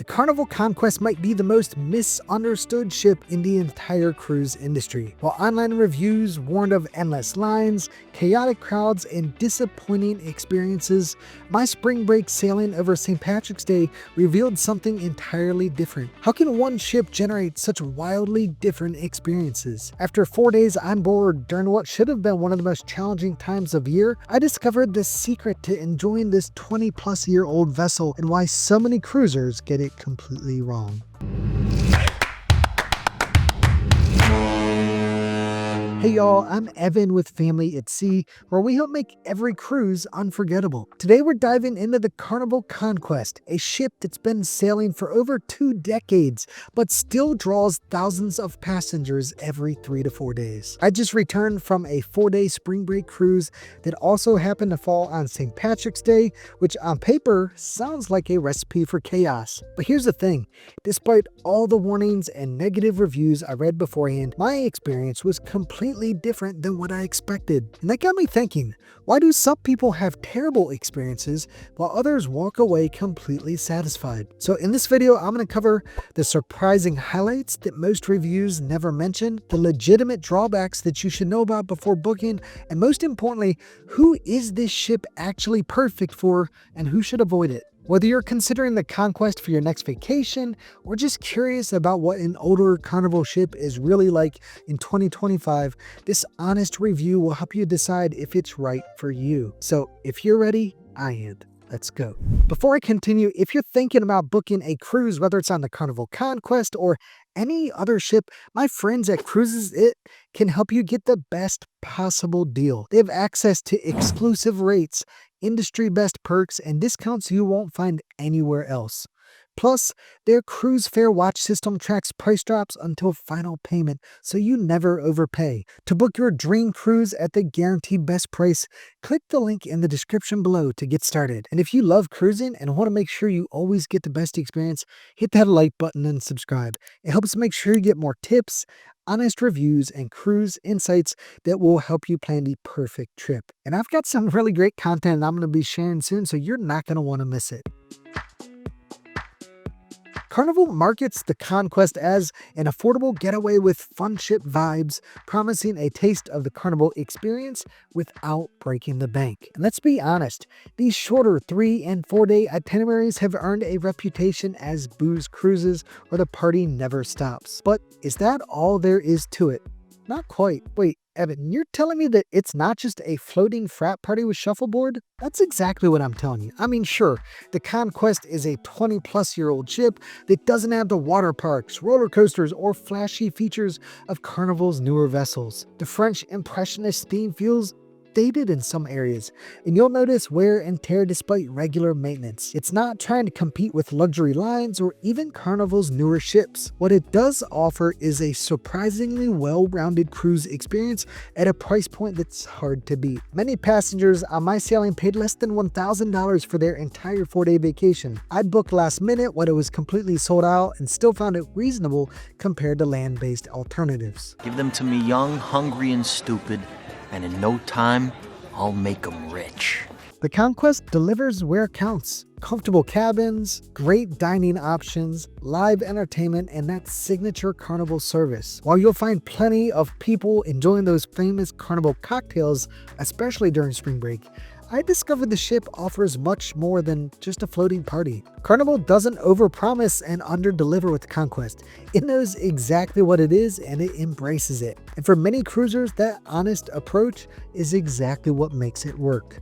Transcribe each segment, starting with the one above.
Carnival Conquest might be the most misunderstood ship in the entire cruise industry. While online reviews warned of endless lines, chaotic crowds, and disappointing experiences, my spring break sailing over St. Patrick's Day revealed something entirely different. How can one ship generate such wildly different experiences? After 4 days on board during what should have been one of the most challenging times of year, I discovered the secret to enjoying this 20-plus-year-old vessel and why so many cruisers get it completely wrong. Hey y'all, I'm Evan with Family at Sea, where we help make every cruise unforgettable. Today we're diving into the Carnival Conquest, a ship that's been sailing for over 2 decades, but still draws thousands of passengers every 3 to 4 days. I just returned from a 4-day spring break cruise that also happened to fall on St. Patrick's Day, which on paper sounds like a recipe for chaos. But here's the thing, despite all the warnings and negative reviews I read beforehand, my experience was completely different than what I expected. And that got me thinking, why do some people have terrible experiences while others walk away completely satisfied? So in this video, I'm going to cover the surprising highlights that most reviews never mention, the legitimate drawbacks that you should know about before booking, and most importantly, who is this ship actually perfect for and who should avoid it? Whether you're considering the Conquest for your next vacation or just curious about what an older Carnival ship is really like in 2025, this honest review will help you decide if it's right for you. So if you're ready, I am. Let's go. Before I continue, if you're thinking about booking a cruise, whether it's on the Carnival Conquest or any other ship, my friends at Cruises It can help you get the best possible deal. They have access to exclusive rates, industry best perks, and discounts you won't find anywhere else. Plus, their cruise fare watch system tracks price drops until final payment, so you never overpay. To book your dream cruise at the guaranteed best price, click the link in the description below to get started. And if you love cruising and want to make sure you always get the best experience, hit that like button and subscribe. It helps make sure you get more tips, honest reviews, and cruise insights that will help you plan the perfect trip. And I've got some really great content I'm going to be sharing soon, so you're not going to want to miss it. Carnival markets the Conquest as an affordable getaway with fun ship vibes, promising a taste of the Carnival experience without breaking the bank. And let's be honest, these shorter 3 and 4 day itineraries have earned a reputation as booze cruises where the party never stops. But is that all there is to it? Not quite. Wait, Evan, you're telling me that it's not just a floating frat party with shuffleboard? That's exactly what I'm telling you. I mean, sure, the Conquest is a 20-plus-year-old ship that doesn't have the water parks, roller coasters, or flashy features of Carnival's newer vessels. The French Impressionist theme feels dated in some areas, and you'll notice wear and tear despite regular maintenance. It's not trying to compete with luxury lines or even Carnival's newer ships. What it does offer is a surprisingly well-rounded cruise experience at a price point that's hard to beat. Many passengers on my sailing paid less than $1,000 for their entire 4-day vacation. I'd booked last minute when it was completely sold out and still found it reasonable compared to land-based alternatives. Give them to me young, hungry, and stupid, and in no time, I'll make them rich. The Conquest delivers where it counts. Comfortable cabins, great dining options, live entertainment, and that signature Carnival service. While you'll find plenty of people enjoying those famous Carnival cocktails, especially during spring break, I discovered the ship offers much more than just a floating party. Carnival doesn't overpromise and underdeliver with the Conquest. It knows exactly what it is and it embraces it. And for many cruisers, that honest approach is exactly what makes it work.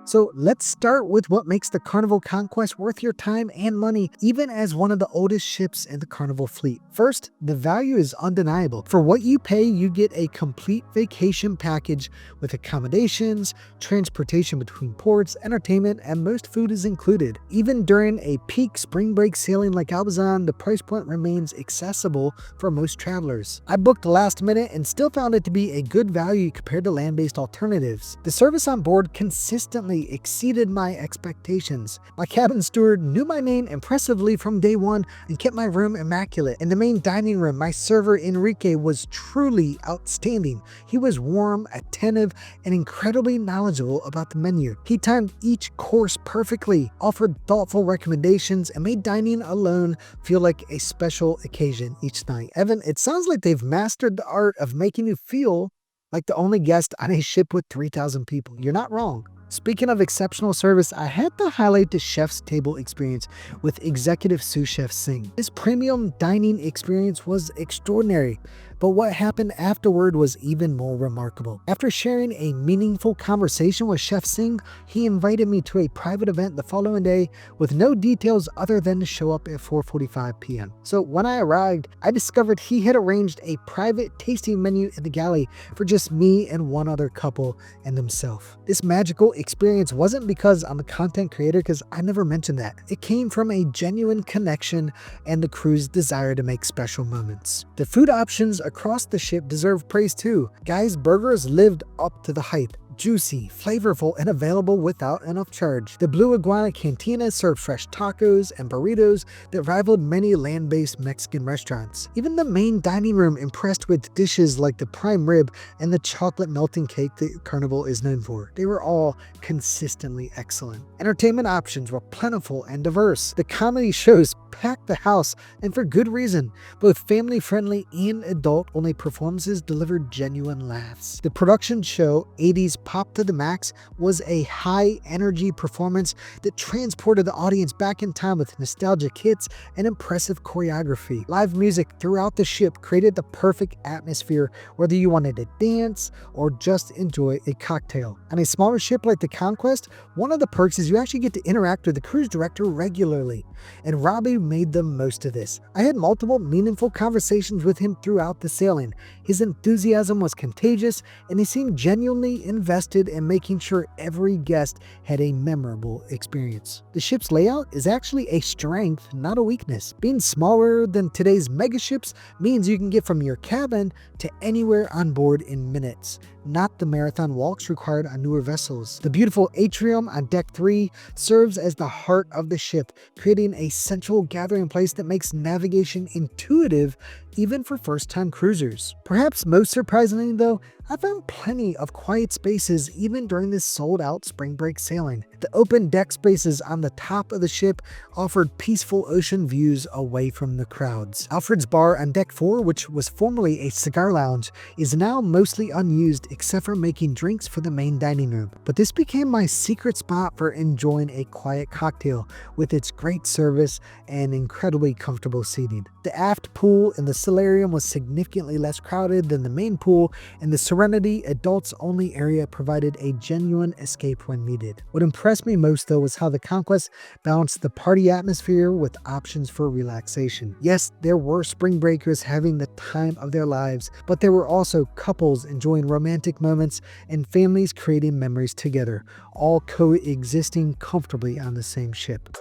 So let's start with what makes the Carnival Conquest worth your time and money, even as one of the oldest ships in the Carnival fleet. First, the value is undeniable. For what you pay, you get a complete vacation package with accommodations, transportation between ports, entertainment, and most food is included. Even during a peak spring break sailing like I was on, the price point remains accessible for most travelers. I booked last minute and still found it to be a good value compared to land-based alternatives. The service on board consistently significantly exceeded my expectations. My cabin steward knew my name impressively from day one and kept my room immaculate. In the main dining room, my server Enrique was truly outstanding. He was warm, attentive, and incredibly knowledgeable about the menu. He timed each course perfectly, offered thoughtful recommendations, and made dining alone feel like a special occasion each night. Evan, it sounds like they've mastered the art of making you feel like the only guest on a ship with 3,000 people. You're not wrong. Speaking of exceptional service, I had to highlight the chef's table experience with executive sous chef Singh. This premium dining experience was extraordinary, but what happened afterward was even more remarkable. After sharing a meaningful conversation with Chef Singh, he invited me to a private event the following day with no details other than to show up at 4:45 p.m. So when I arrived, I discovered he had arranged a private tasting menu in the galley for just me and one other couple and himself. This magical experience wasn't because I'm a content creator, because I never mentioned that. It came from a genuine connection and the crew's desire to make special moments. The food options across the ship deserve praise too. Guy's Burgers lived up to the hype. Juicy, flavorful, and available without an upcharge. The Blue Iguana Cantina served fresh tacos and burritos that rivaled many land-based Mexican restaurants. Even the main dining room impressed with dishes like the prime rib and the chocolate melting cake that Carnival is known for. They were all consistently excellent. Entertainment options were plentiful and diverse. The comedy shows packed the house, and for good reason. Both family-friendly and adult-only performances delivered genuine laughs. The production show, 80s Pop to the Max, was a high-energy performance that transported the audience back in time with nostalgic hits and impressive choreography. Live music throughout the ship created the perfect atmosphere, whether you wanted to dance or just enjoy a cocktail. On a smaller ship like the Conquest, one of the perks is you actually get to interact with the cruise director regularly, and Robbie made the most of this. I had multiple meaningful conversations with him throughout the sailing. His enthusiasm was contagious, and he seemed genuinely invested in making sure every guest had a memorable experience. The ship's layout is actually a strength, not a weakness. Being smaller than today's megaships means you can get from your cabin to anywhere on board in minutes, not the marathon walks required on newer vessels. The beautiful atrium on Deck 3 serves as the heart of the ship, creating a central gathering place that makes navigation intuitive even for first-time cruisers. Perhaps most surprisingly though, I found plenty of quiet spaces even during this sold-out spring break sailing. The open deck spaces on the top of the ship offered peaceful ocean views away from the crowds. Alfred's Bar on Deck 4, which was formerly a cigar lounge, is now mostly unused except for making drinks for the main dining room. But this became my secret spot for enjoying a quiet cocktail with its great service and incredibly comfortable seating. The aft pool in the solarium was significantly less crowded than the main pool, and the Serenity adults-only area provided a genuine escape when needed. What impressed me most though was how the Conquest balanced the party atmosphere with options for relaxation. Yes, there were spring breakers having the time of their lives, but there were also couples enjoying romantic moments and families creating memories together, all coexisting comfortably on the same ship.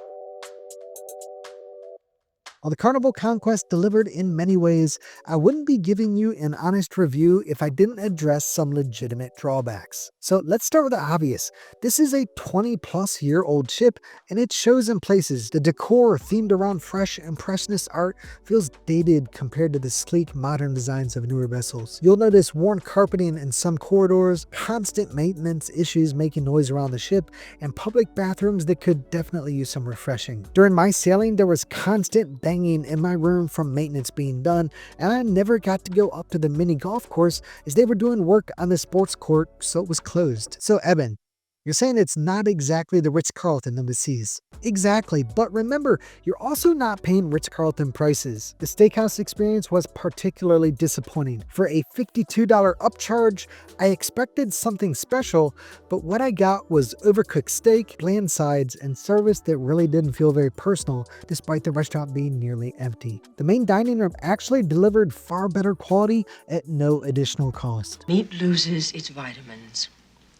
While the Carnival Conquest delivered in many ways, I wouldn't be giving you an honest review if I didn't address some legitimate drawbacks. So let's start with the obvious. This is a 20-plus-year-old ship, and it shows in places. The decor themed around fresh impressionist art feels dated compared to the sleek modern designs of newer vessels. You'll notice worn carpeting in some corridors, constant maintenance issues making noise around the ship, and public bathrooms that could definitely use some refreshing. During my sailing, there was constant banging in my room from maintenance being done, and I never got to go up to the mini golf course as they were doing work on the sports court, so it was closed. So Evan, you're saying it's not exactly the Ritz-Carlton of the seas. Exactly, but remember, you're also not paying Ritz-Carlton prices. The steakhouse experience was particularly disappointing. For a $52 upcharge, I expected something special, but what I got was overcooked steak, bland sides, and service that really didn't feel very personal, despite the restaurant being nearly empty. The main dining room actually delivered far better quality at no additional cost. Meat loses its vitamins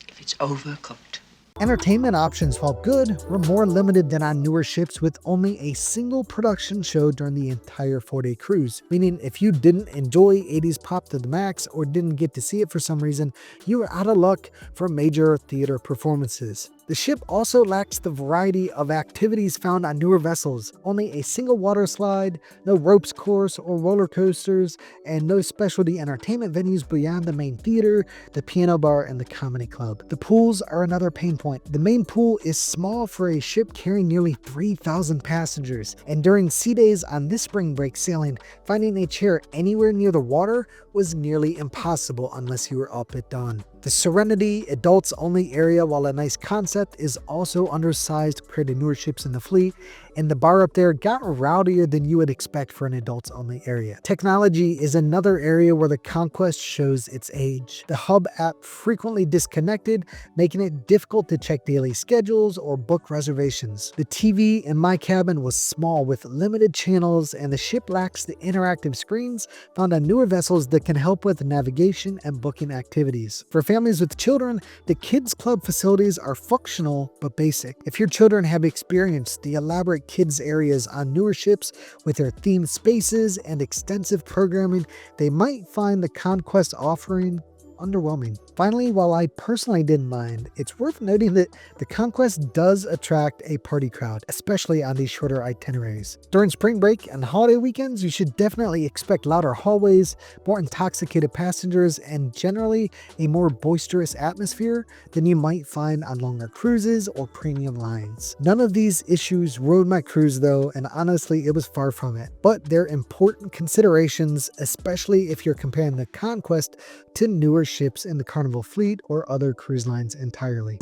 if it's overcooked. Entertainment options, while good, were more limited than on newer ships with only a single production show during the entire 4-day cruise, meaning if you didn't enjoy 80s Pop to the Max or didn't get to see it for some reason, you were out of luck for major theater performances. The ship also lacks the variety of activities found on newer vessels. Only a single water slide, no ropes course or roller coasters, and no specialty entertainment venues beyond the main theater, the piano bar, and the comedy club. The pools are another pain point. The main pool is small for a ship carrying nearly 3,000 passengers, and during sea days on this spring break sailing, finding a chair anywhere near the water was nearly impossible unless you were up at dawn. The Serenity adults only area, while a nice concept, is also undersized compared to newer ships in the fleet, and the bar up there got rowdier than you would expect for an adults only area. Technology is another area where the Conquest shows its age. The hub app frequently disconnected, making it difficult to check daily schedules or book reservations. The TV in my cabin was small with limited channels, and the ship lacks the interactive screens found on newer vessels that can help with navigation and booking activities. For families with children, the kids club facilities are functional but basic. If your children have experienced the elaborate kids areas on newer ships with their themed spaces and extensive programming, they might find the Conquest offering underwhelming. Finally, while I personally didn't mind, it's worth noting that the Conquest does attract a party crowd, especially on these shorter itineraries. During spring break and holiday weekends, you should definitely expect louder hallways, more intoxicated passengers, and generally a more boisterous atmosphere than you might find on longer cruises or premium lines. None of these issues ruined my cruise though, and honestly it was far from it. But they're important considerations, especially if you're comparing the Conquest to newer ships in the Carnival fleet or other cruise lines entirely.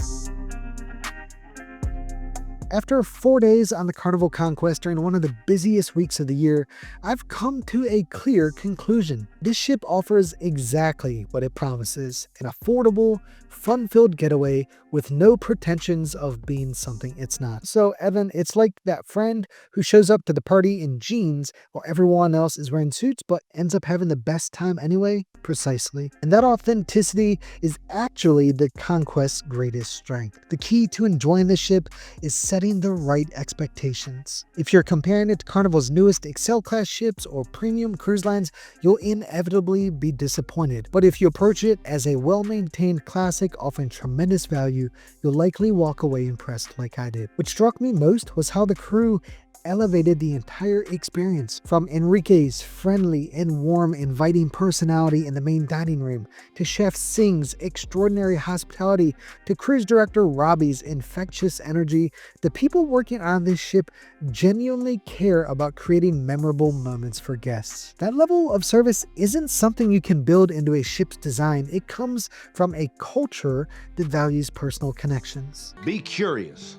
After 4 days on the Carnival Conquest during one of the busiest weeks of the year, I've come to a clear conclusion. This ship offers exactly what it promises: an affordable, fun-filled getaway with no pretensions of being something it's not. So Evan, it's like that friend who shows up to the party in jeans while everyone else is wearing suits but ends up having the best time anyway? Precisely. And that authenticity is actually the Conquest's greatest strength. The key to enjoying the ship is setting the right expectations. If you're comparing it to Carnival's newest Excel class ships or premium cruise lines, you'll inevitably be disappointed. But if you approach it as a well-maintained classic offering tremendous value, you'll likely walk away impressed like I did. What struck me most was how the crew elevated the entire experience. From Enrique's friendly and warm, inviting personality in the main dining room, to Chef Singh's extraordinary hospitality, to cruise director Robbie's infectious energy, the people working on this ship genuinely care about creating memorable moments for guests. That level of service isn't something you can build into a ship's design. It comes from a culture that values personal connections. Be curious,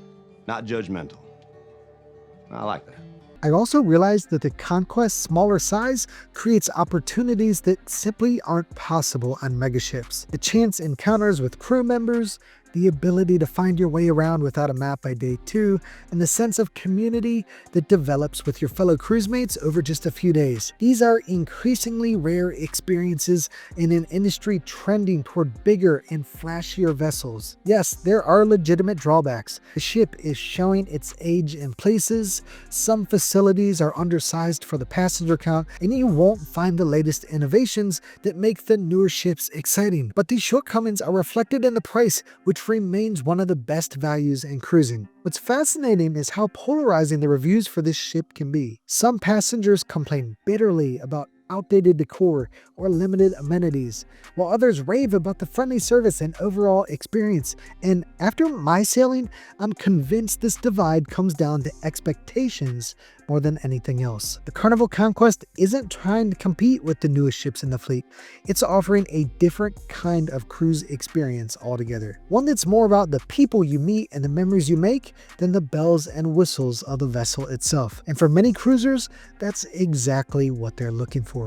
not judgmental. I like that. I also realized that the Conquest's smaller size creates opportunities that simply aren't possible on megaships. The chance encounters with crew members, the ability to find your way around without a map by day 2, and the sense of community that develops with your fellow cruise mates over just a few days. These are increasingly rare experiences in an industry trending toward bigger and flashier vessels. Yes, there are legitimate drawbacks. The ship is showing its age in places, some facilities are undersized for the passenger count, and you won't find the latest innovations that make the newer ships exciting. But these shortcomings are reflected in the price, which remains one of the best values in cruising. What's fascinating is how polarizing the reviews for this ship can be. Some passengers complain bitterly about outdated decor or limited amenities, while others rave about the friendly service and overall experience. And after my sailing, I'm convinced this divide comes down to expectations more than anything else. The Carnival Conquest isn't trying to compete with the newest ships in the fleet. It's offering a different kind of cruise experience altogether. One that's more about the people you meet and the memories you make than the bells and whistles of the vessel itself. And for many cruisers, that's exactly what they're looking for.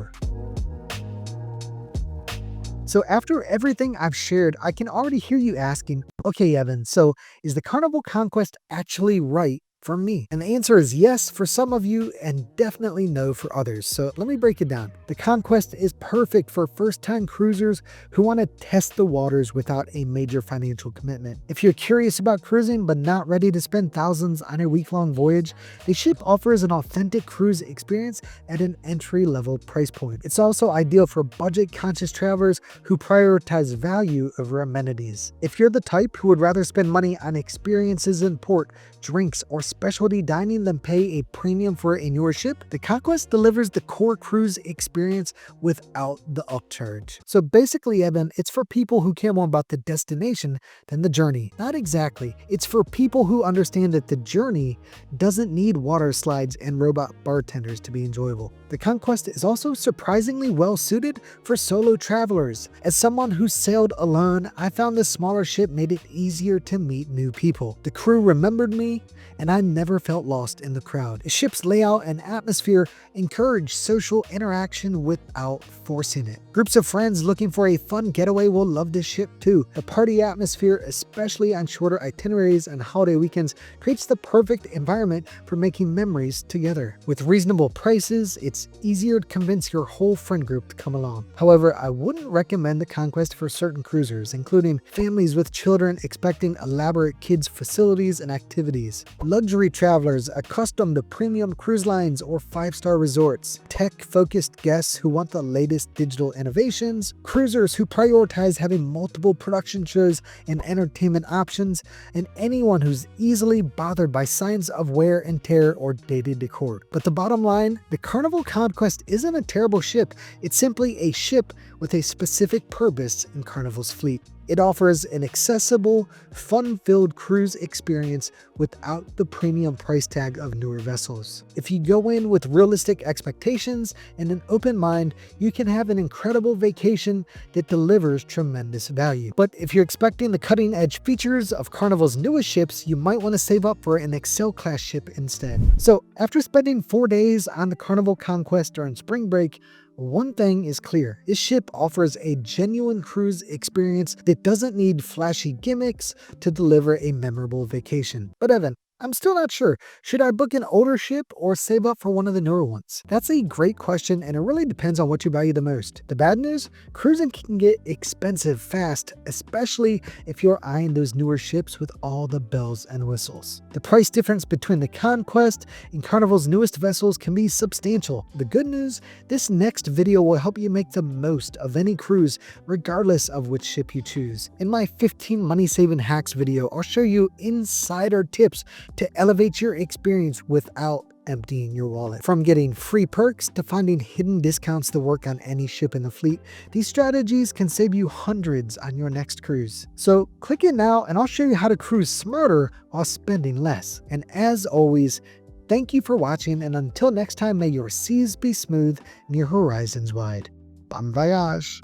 So after everything I've shared, I can already hear you asking, okay, Evan, so is the Carnival Conquest actually right for me? And the answer is yes for some of you and definitely no for others. So let me break it down. The Conquest is perfect for first-time cruisers who want to test the waters without a major financial commitment. If you're curious about cruising but not ready to spend thousands on a week-long voyage, the ship offers an authentic cruise experience at an entry-level price point. It's also ideal for budget-conscious travelers who prioritize value over amenities. If you're the type who would rather spend money on experiences in port, drinks, or specialty dining than pay a premium for it in your ship, the Conquest delivers the core cruise experience without the upcharge. So basically, Evan, it's for people who care more about the destination than the journey. Not exactly. It's for people who understand that the journey doesn't need water slides and robot bartenders to be enjoyable. The Conquest is also surprisingly well suited for solo travelers. As someone who sailed alone, I found this smaller ship made it easier to meet new people. The crew remembered me, and I never felt lost in the crowd. The ship's layout and atmosphere encourage social interaction without forcing it. Groups of friends looking for a fun getaway will love this ship too. The party atmosphere, especially on shorter itineraries and holiday weekends, creates the perfect environment for making memories together. With reasonable prices, it's easier to convince your whole friend group to come along. However, I wouldn't recommend the Conquest for certain cruisers, including families with children expecting elaborate kids' facilities and activities, luxury travelers accustomed to premium cruise lines or five-star resorts, tech-focused guests who want the latest digital innovations, cruisers who prioritize having multiple production shows and entertainment options, and anyone who's easily bothered by signs of wear and tear or dated decor. But the bottom line, the Carnival Conquest isn't a terrible ship. It's simply a ship with a specific purpose in Carnival's fleet. It offers an accessible, fun-filled cruise experience without the premium price tag of newer vessels. If you go in with realistic expectations and an open mind, you can have an incredible vacation that delivers tremendous value. But if you're expecting the cutting-edge features of Carnival's newest ships, you might want to save up for an Excel-class ship instead. So after spending 4 days on the Carnival Conquest during spring break, one thing is clear, this ship offers a genuine cruise experience that doesn't need flashy gimmicks to deliver a memorable vacation. But Evan, I'm still not sure. Should I book an older ship or save up for one of the newer ones? That's a great question, and it really depends on what you value the most. The bad news? Cruising can get expensive fast, especially if you're eyeing those newer ships with all the bells and whistles. The price difference between the Conquest and Carnival's newest vessels can be substantial. The good news? This next video will help you make the most of any cruise, regardless of which ship you choose. In my 15 money-saving hacks video, I'll show you insider tips to elevate your experience without emptying your wallet. From getting free perks to finding hidden discounts to work on any ship in the fleet, these strategies can save you hundreds on your next cruise. So click it now and I'll show you how to cruise smarter while spending less. And as always, thank you for watching, and until next time, may your seas be smooth and your horizons wide. Bon voyage!